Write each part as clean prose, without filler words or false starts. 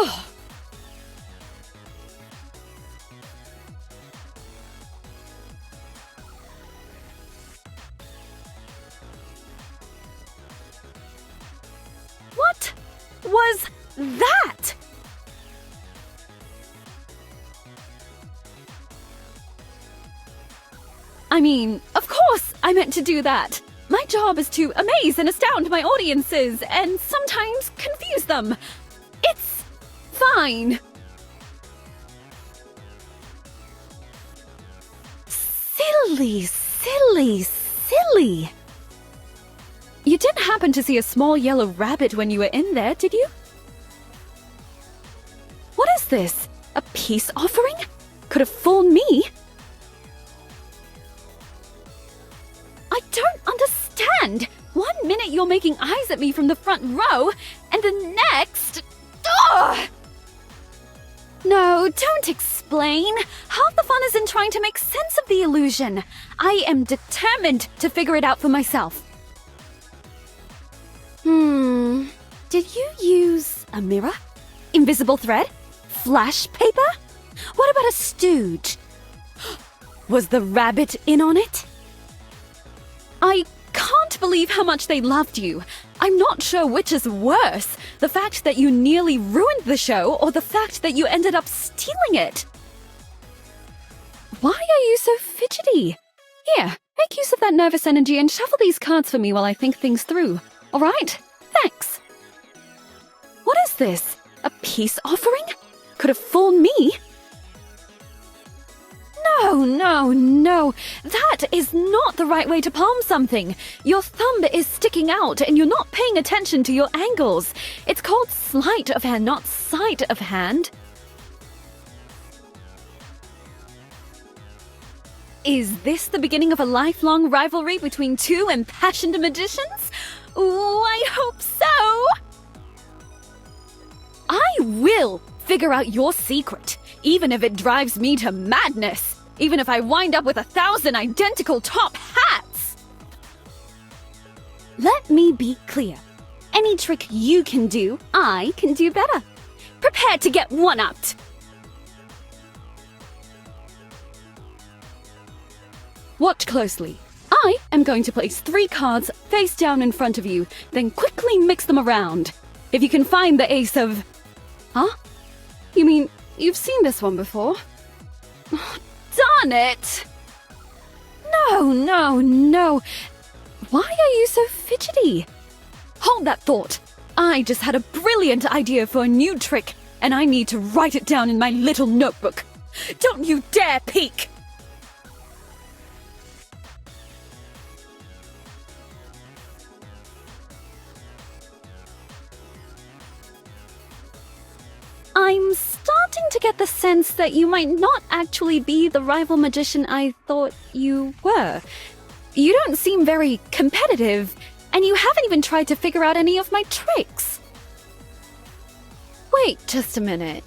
Oh! What was that? I mean, of course I meant to do that. My job is to amaze and astound my audiences and sometimes confuse them. It's fine. Silly, silly, silly. You didn't happen to see a small yellow rabbit when you were in there, did you? What is this? A peace offering? Could have fooled me. I don't understand. 1 minute you're making eyes at me from the front row, and the next... Ugh! No, don't explain. Half the fun is in trying to make sense of the illusion. I am determined to figure it out for myself. Did you use a mirror? Invisible thread? Flash paper? What about a stooge? Was the rabbit in on it? I can't believe how much they loved you. I'm not sure which is worse, the fact that you nearly ruined the show or the fact that you ended up stealing it. Why are you so fidgety? Here, make use of that nervous energy and shuffle these cards for me while I think things through. All right? Thanks. What is this? A peace offering? Could have fooled me. No. That is not the right way to palm something. Your thumb is sticking out and you're not paying attention to your angles. It's called sleight of hand, not sight of hand. Is this the beginning of a lifelong rivalry between two impassioned magicians? Ooh, I hope so! I will figure out your secret, even if it drives me to madness. Even if I wind up with 1,000 identical top hats! Let me be clear. Any trick you can do, I can do better. Prepare to get one-upped. Watch closely. I am going to place 3 cards face down in front of you, then quickly mix them around. If you can find the ace of... Huh? You mean you've seen this one before? Oh, darn it! No. Why are you so fidgety? Hold that thought. I just had a brilliant idea for a new trick, and I need to write it down in my little notebook. Don't you dare peek! I'm starting to get the sense that you might not actually be the rival magician I thought you were. You don't seem very competitive, and you haven't even tried to figure out any of my tricks. Wait just a minute.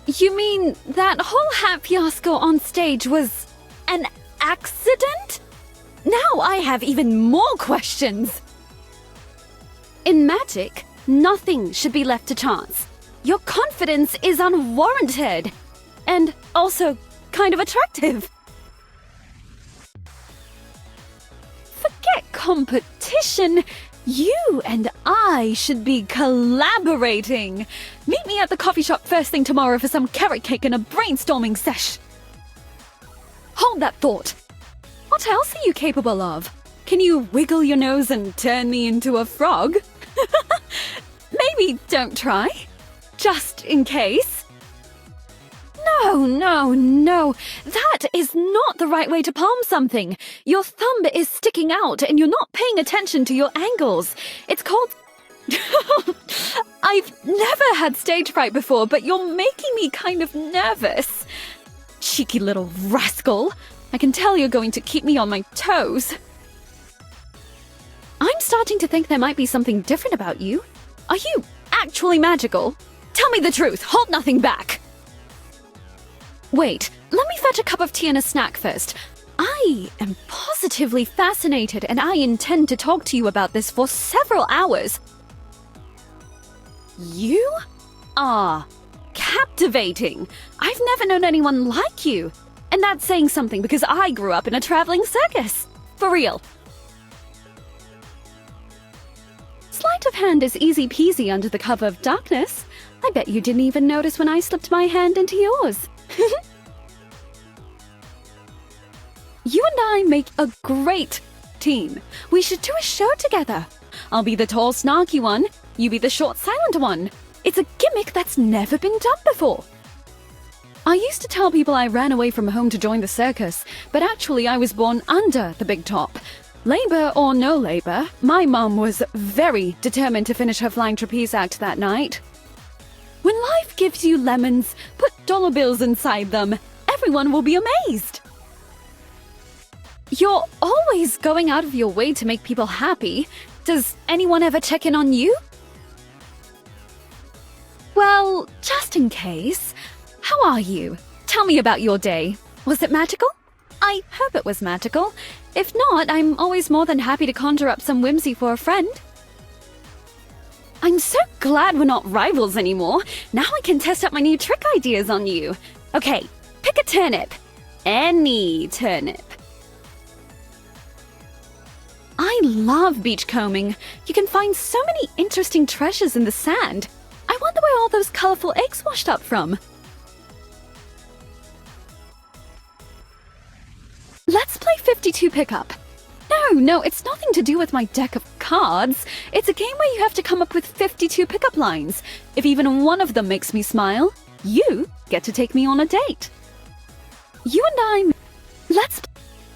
You mean that whole hat fiasco on stage was an accident? Now I have even more questions. In magic, nothing should be left to chance. Your confidence is unwarranted, and also kind of attractive. Forget competition. You and I should be collaborating. Meet me at the coffee shop first thing tomorrow for some carrot cake and a brainstorming sesh. Hold that thought. What else are you capable of? Can you wiggle your nose and turn me into a frog? Maybe don't try. Just in case. No. That is not the right way to palm something. Your thumb is sticking out and you're not paying attention to your angles. It's called... I've never had stage fright before, but you're making me kind of nervous. Cheeky little rascal. I can tell you're going to keep me on my toes. I'm starting to think there might be something different about you. Are you actually magical? Tell me the truth. Hold nothing back. Wait, let me fetch a cup of tea and a snack first. I am positively fascinated, and I intend to talk to you about this for several hours. You are captivating. I've never known anyone like you. And that's saying something because I grew up in a traveling circus. For real. Sleight of hand is easy peasy under the cover of darkness. I bet you didn't even notice when I slipped my hand into yours. You and I make a great team. We should do a show together. I'll be the tall, snarky one. You be the short, silent one. It's a gimmick that's never been done before. I used to tell people I ran away from home to join the circus, but actually I was born under the big top. Labor or no labor, my mum was very determined to finish her flying trapeze act that night. When life gives you lemons, put dollar bills inside them. Everyone will be amazed. You're always going out of your way to make people happy. Does anyone ever check in on you? Well, just in case. How are you? Tell me about your day. Was it magical? I hope it was magical. If not, I'm always more than happy to conjure up some whimsy for a friend. I'm so glad we're not rivals anymore. Now I can test out my new trick ideas on you. Okay, pick a turnip. Any turnip. I love beachcombing. You can find so many interesting treasures in the sand. I wonder where all those colorful eggs washed up from. Let's play 52 pickup. No, it's nothing to do with my deck of cards. It's a game where you have to come up with 52 pickup lines. If even one of them makes me smile, you get to take me on a date. You and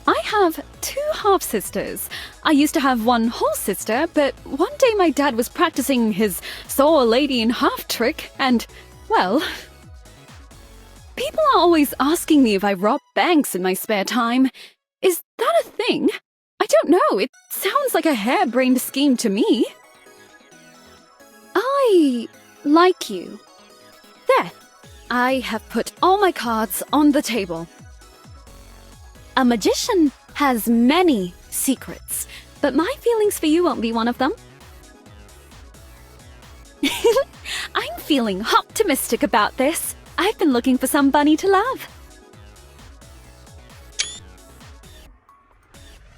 I have 2 half-sisters. I used to have one whole sister, but one day my dad was practicing his saw a lady in half trick and, well... People are always asking me if I rob banks in my spare time. Is that a thing? I don't know. It sounds like a harebrained scheme to me. I like you. There. I have put all my cards on the table. A magician has many secrets, but my feelings for you won't be one of them. I'm feeling optimistic about this. I've been looking for some bunny to love.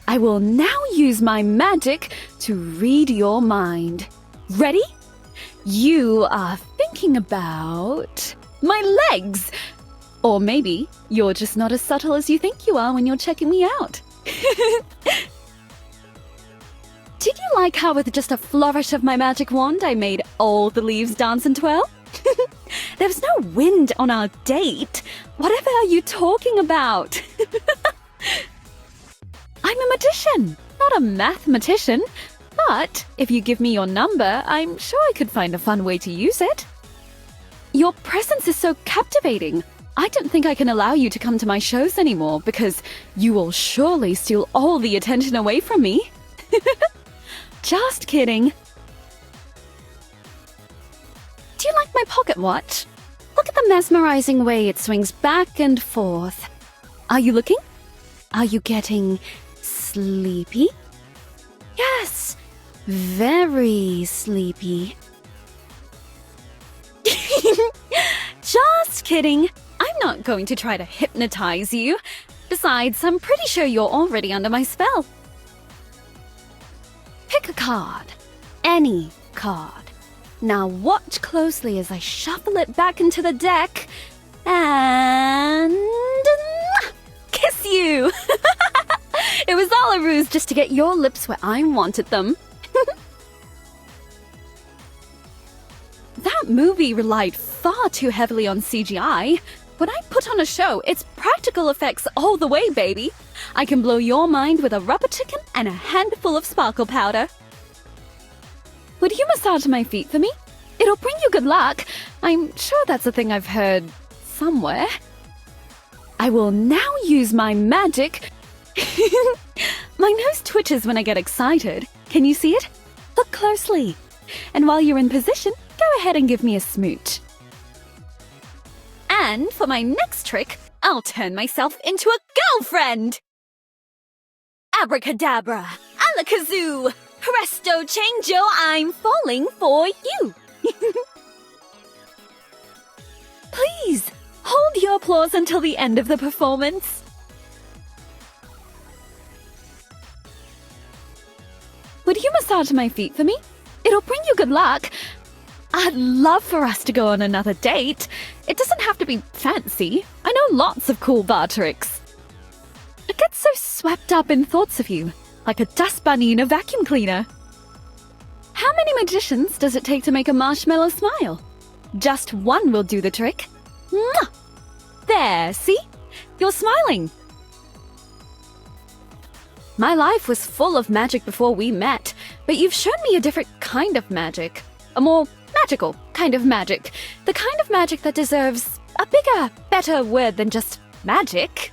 I will now use my magic to read your mind. Ready? You are thinking about my legs. Or maybe you're just not as subtle as you think you are when you're checking me out. Did you like how with just a flourish of my magic wand I made all the leaves dance and twirl? There was no wind on our date. Whatever are you talking about? I'm a magician, not a mathematician. But if you give me your number, I'm sure I could find a fun way to use it. Your presence is so captivating. I don't think I can allow you to come to my shows anymore because you will surely steal all the attention away from me. Just kidding. Do you like my pocket watch? Look at the mesmerizing way it swings back and forth. Are you looking? Are you getting sleepy? Yes, very sleepy. Just kidding. I'm not going to try to hypnotize you. Besides, I'm pretty sure you're already under my spell. Pick a card. Any card. Now watch closely as I shuffle it back into the deck and... kiss you! It was all a ruse just to get your lips where I wanted them. That movie relied far too heavily on CGI. When I put on a show, it's practical effects all the way, baby. I can blow your mind with a rubber chicken and a handful of sparkle powder. Would you massage my feet for me? It'll bring you good luck. I'm sure that's a thing I've heard somewhere. I will now use my magic. My nose twitches when I get excited. Can you see it? Look closely. And while you're in position, go ahead and give me a smooch. And for my next trick, I'll turn myself into a girlfriend! Abracadabra! Alakazoo! Presto changeo, I'm falling for you! Please, hold your applause until the end of the performance. Would you massage my feet for me? It'll bring you good luck. I'd love for us to go on another date. It doesn't have to be fancy. I know lots of cool bar tricks. I get so swept up in thoughts of you, like a dust bunny in a vacuum cleaner. How many magicians does it take to make a marshmallow smile? Just one will do the trick. Mwah! There, see? You're smiling. My life was full of magic before we met, but you've shown me a different kind of magic. A more magical kind of magic. The kind of magic that deserves a bigger, better word than just magic.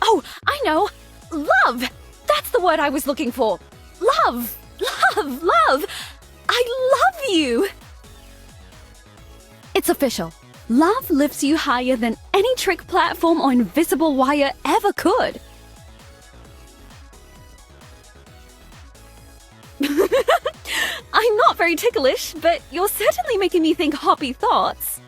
Oh, I know! Love! That's the word I was looking for. Love! Love! Love! I love you! It's official. Love lifts you higher than any trick platform or invisible wire ever could. I'm not very ticklish, but you're certainly making me think hoppy thoughts.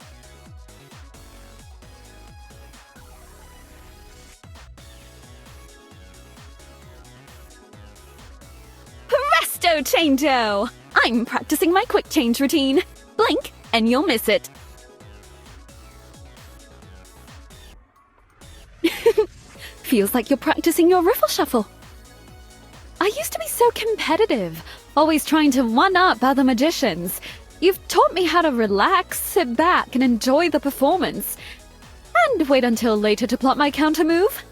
Presto changeo! I'm practicing my quick change routine. Blink and you'll miss it. Feels like you're practicing your riffle shuffle. I used to be so competitive, always trying to one-up other magicians. You've taught me how to relax, sit back, and enjoy the performance. And wait until later to plot my counter move.